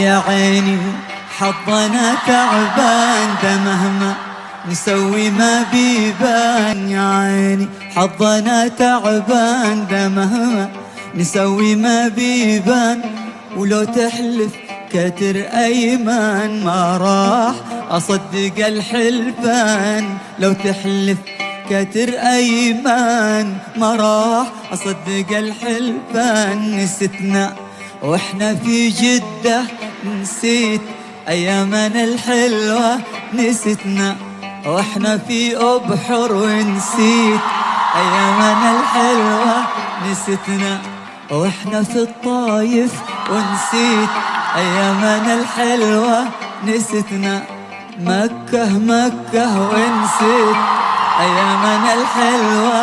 يا عيني حظنا تعبان، ده مهما نسوي ما بيبان. يا عيني حظنا تعبان، ده مهما نسوي ما بيبان. ولو تحلف كتر أيمان ما راح أصدق الحلفان. لو تحلف كتر أيمان ما راح أصدق الحلفان. نستنا واحنا في جدة، نسيت أيامنا الحلوة. نستنا واحنا في أبحر، ونسيت أيامنا الحلوة. نستنا واحنا في الطايف، ونسيت أيامنا الحلوة. نستنا مكة ونسيت أيامنا الحلوة.